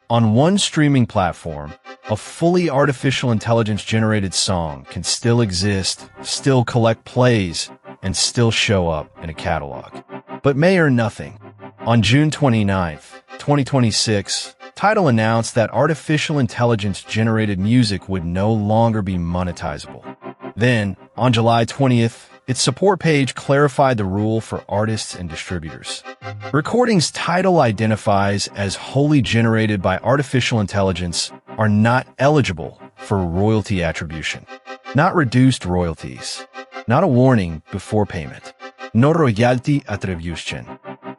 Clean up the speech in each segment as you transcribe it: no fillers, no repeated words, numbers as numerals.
On one streaming platform, a fully artificial intelligence-generated song can still exist, still collect plays, and still show up in a catalog, but may earn nothing. On June 29th, 2026, TIDAL announced that artificial intelligence-generated music would no longer be monetizable. Then, on July 20th, its support page clarified the rule for artists and distributors. Recordings TIDAL identifies as wholly generated by artificial intelligence are not eligible for royalty attribution, not reduced royalties, not a warning before payment, no royalty attribution.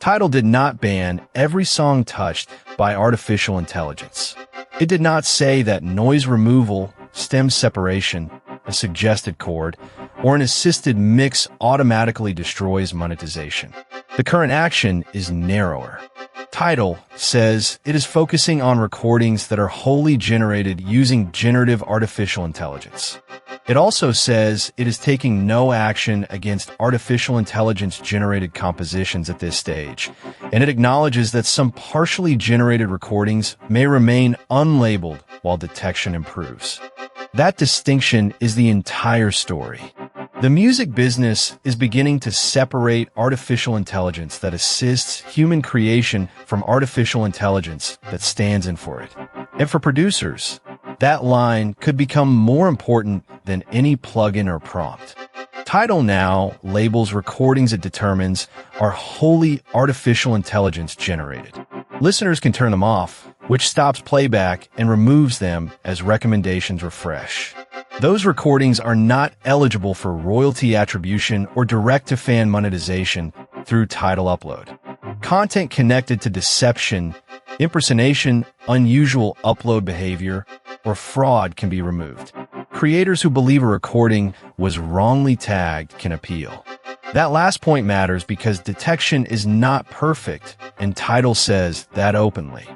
TIDAL did not ban every song touched by artificial intelligence. It did not say that noise removal, stem separation, a suggested chord, or an assisted mix automatically destroys monetization. The current action is narrower. TIDAL says it is focusing on recordings that are wholly generated using generative artificial intelligence. It also says it is taking no action against artificial intelligence-generated compositions at this stage, and it acknowledges that some partially generated recordings may remain unlabeled while detection improves. That distinction is the entire story. The music business is beginning to separate artificial intelligence that assists human creation from artificial intelligence that stands in for it. And for producers, that line could become more important than any plugin or prompt. TIDAL now labels recordings it determines are wholly artificial intelligence generated. Listeners can turn them off, which stops playback and removes them as recommendations refresh. Those recordings are not eligible for royalty attribution or direct-to-fan monetization through TIDAL upload. Content connected to deception, impersonation, unusual upload behavior, or fraud can be removed. Creators who believe a recording was wrongly tagged can appeal. That last point matters because detection is not perfect, and TIDAL says that openly.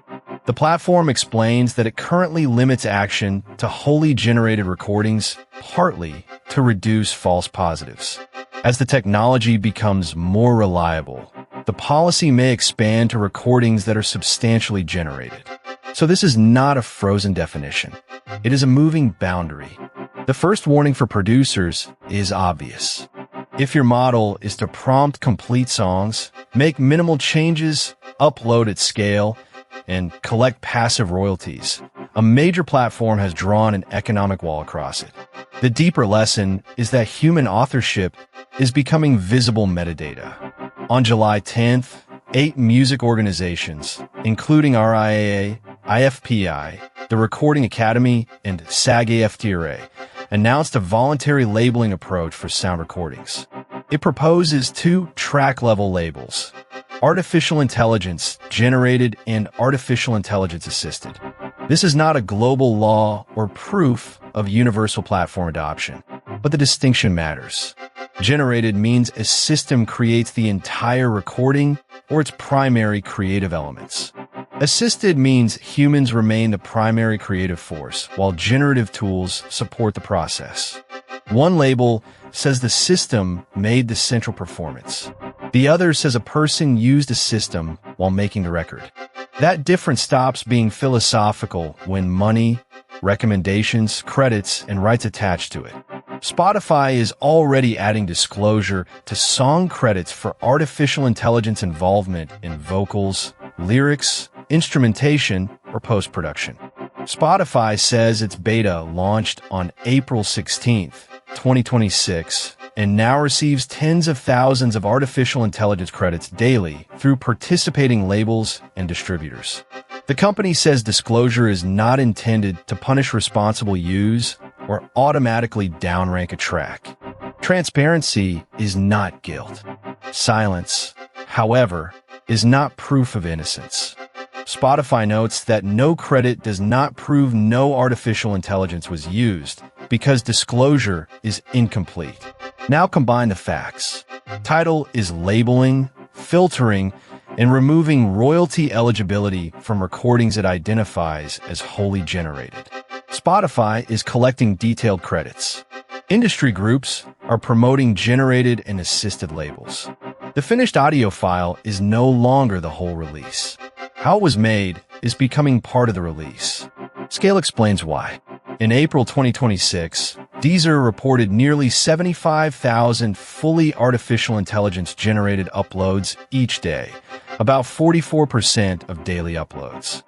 The platform explains that it currently limits action to wholly generated recordings, partly to reduce false positives. As the technology becomes more reliable, the policy may expand to recordings that are substantially generated. So this is not a frozen definition. It is a moving boundary. The first warning for producers is obvious. If your model is to prompt complete songs, make minimal changes, upload at scale, and collect passive royalties, a major platform has drawn an economic wall across it. The deeper lesson is that human authorship is becoming visible metadata. On July 10th, 8 music organizations, including RIAA, IFPI, the Recording Academy, and SAG-AFTRA, announced a voluntary labeling approach for sound recordings. It proposes 2 track-level labels: artificial intelligence generated and artificial intelligence assisted. This is not a global law or proof of universal platform adoption, but the distinction matters. Generated means a system creates the entire recording or its primary creative elements. Assisted means humans remain the primary creative force, while generative tools support the process. One label says the system made the central performance. The other says a person used a system while making the record. That difference stops being philosophical when money, recommendations, credits, and rights attached to it. Spotify is already adding disclosure to song credits for artificial intelligence involvement in vocals, lyrics, instrumentation, or post-production. Spotify says its beta launched on April 16th, 2026, and now receives tens of thousands of artificial intelligence credits daily through participating labels and distributors. The company says disclosure is not intended to punish responsible use or automatically downrank a track. Transparency is not guilt. Silence, however, is not proof of innocence. Spotify notes that no credit does not prove no artificial intelligence was used because disclosure is incomplete. Now combine the facts. TIDAL is labeling, filtering, and removing royalty eligibility from recordings it identifies as wholly generated. Spotify is collecting detailed credits. Industry groups are promoting generated and assisted labels. The finished audio file is no longer the whole release. How it was made is becoming part of the release. Scale explains why. In April 2026, Deezer reported nearly 75,000 fully artificial intelligence-generated uploads each day, about 44% of daily uploads.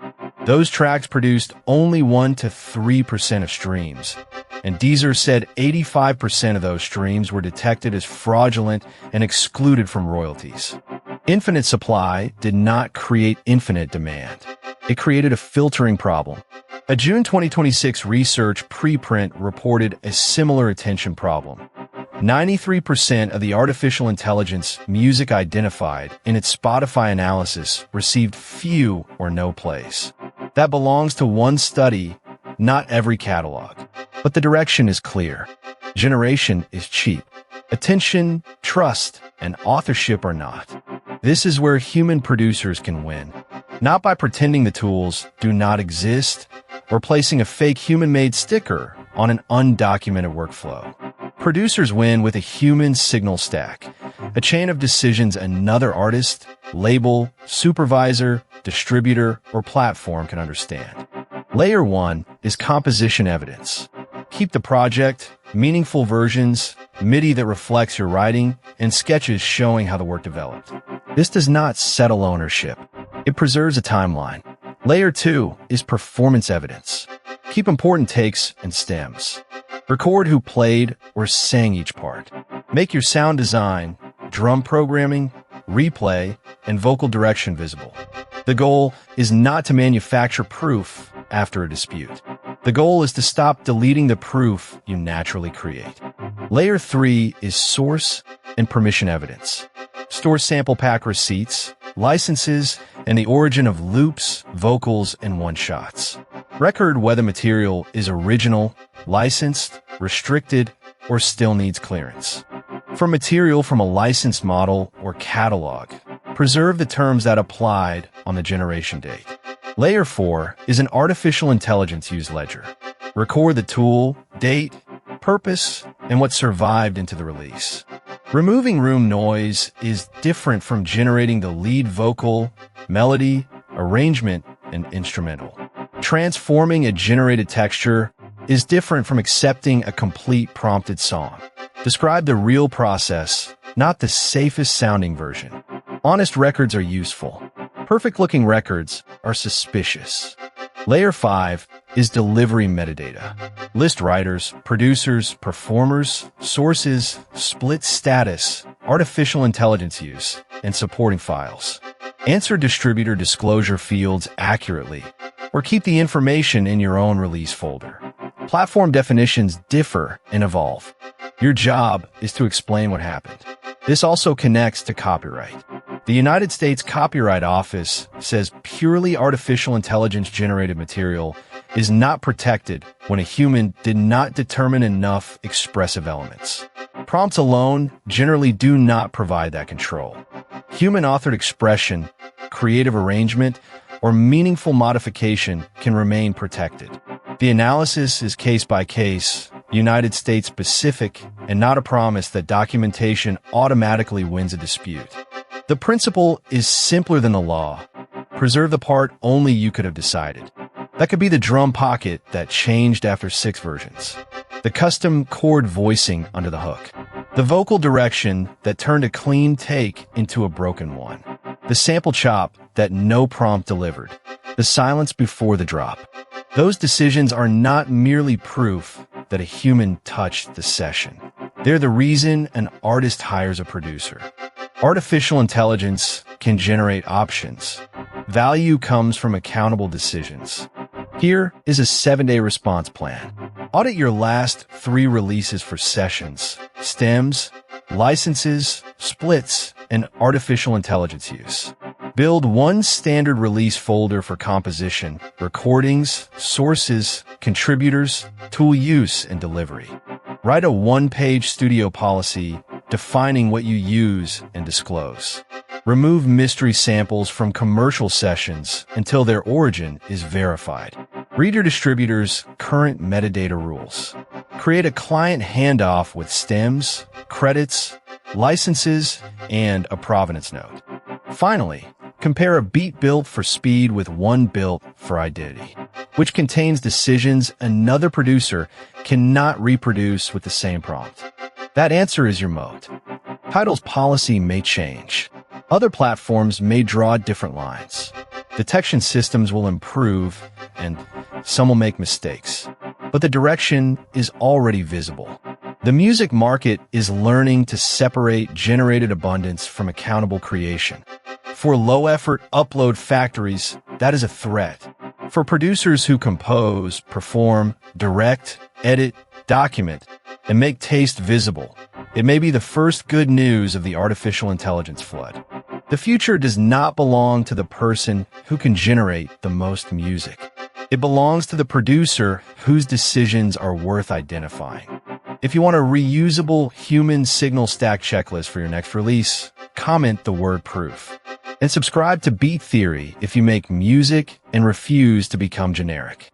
Those tracks produced only 1 to 3% of streams, and Deezer said 85% of those streams were detected as fraudulent and excluded from royalties. Infinite supply did not create infinite demand. It created a filtering problem. A June 2026 research preprint reported a similar attention problem. 93% of the artificial intelligence music identified in its Spotify analysis received few or no plays. That belongs to one study, not every catalog. But the direction is clear. Generation is cheap. Attention, trust, and authorship are not. This is where human producers can win. Not by pretending the tools do not exist or placing a fake human-made sticker on an undocumented workflow. Producers win with a human signal stack, a chain of decisions another artist, label, supervisor, distributor, or platform can understand. Layer 1 is composition evidence. Keep the project, meaningful versions, MIDI that reflects your writing, and sketches showing how the work developed. This does not settle ownership. It preserves a timeline. Layer 2 is performance evidence. Keep important takes and stems. Record who played or sang each part. Make your sound design, drum programming, replay, and vocal direction visible. The goal is not to manufacture proof after a dispute. The goal is to stop deleting the proof you naturally create. Layer 3 is source and permission evidence. Store sample pack receipts, licenses, and the origin of loops, vocals, and one-shots. Record whether material is original, licensed, restricted, or still needs clearance. For material from a licensed model or catalog, preserve the terms that applied on the generation date. Layer 4 is an artificial intelligence use ledger. Record the tool, date, purpose, and what survived into the release. Removing room noise is different from generating the lead vocal, melody, arrangement, and instrumental. Transforming a generated texture is different from accepting a complete prompted song. Describe the real process, not the safest sounding version. Honest records are useful. Perfect-looking records are suspicious. Layer 5 is delivery metadata. List writers, producers, performers, sources, split status, artificial intelligence use, and supporting files. Answer distributor disclosure fields accurately, or keep the information in your own release folder. Platform definitions differ and evolve. Your job is to explain what happened. This also connects to copyright. The United States Copyright Office says purely artificial intelligence-generated material is not protected when a human did not determine enough expressive elements. Prompts alone generally do not provide that control. Human-authored expression, creative arrangement, or meaningful modification can remain protected. The analysis is case-by-case, United States-specific, and not a promise that documentation automatically wins a dispute. The principle is simpler than the law. Preserve the part only you could have decided. That could be the drum pocket that changed after 6 versions. The custom chord voicing under the hook. The vocal direction that turned a clean take into a broken one. The sample chop that no prompt delivered. The silence before the drop. Those decisions are not merely proof that a human touched the session. They're the reason an artist hires a producer. Artificial intelligence can generate options. Value comes from accountable decisions. Here is a 7-day response plan. Audit your last 3 releases for sessions, stems, licenses, splits, and artificial intelligence use. Build one standard release folder for composition, recordings, sources, contributors, tool use, and delivery. Write a 1-page studio policy defining what you use and disclose. Remove mystery samples from commercial sessions until their origin is verified. Read your distributor's current metadata rules. Create a client handoff with stems, credits, licenses, and a provenance note. Finally, Compare a beat built for speed with one built for identity, which contains decisions another producer cannot reproduce with the same prompt. That answer is your moat. TIDAL's policy may change. Other platforms may draw different lines. Detection systems will improve, and some will make mistakes. But the direction is already visible. The music market is learning to separate generated abundance from accountable creation. For low-effort upload factories, that is a threat. For producers who compose, perform, direct, edit, document, and make taste visible, it may be the first good news of the artificial intelligence flood. The future does not belong to the person who can generate the most music. It belongs to the producer whose decisions are worth identifying. If you want a reusable human signal stack checklist for your next release, comment the word proof. And subscribe to Beat Theory if you make music and refuse to become generic.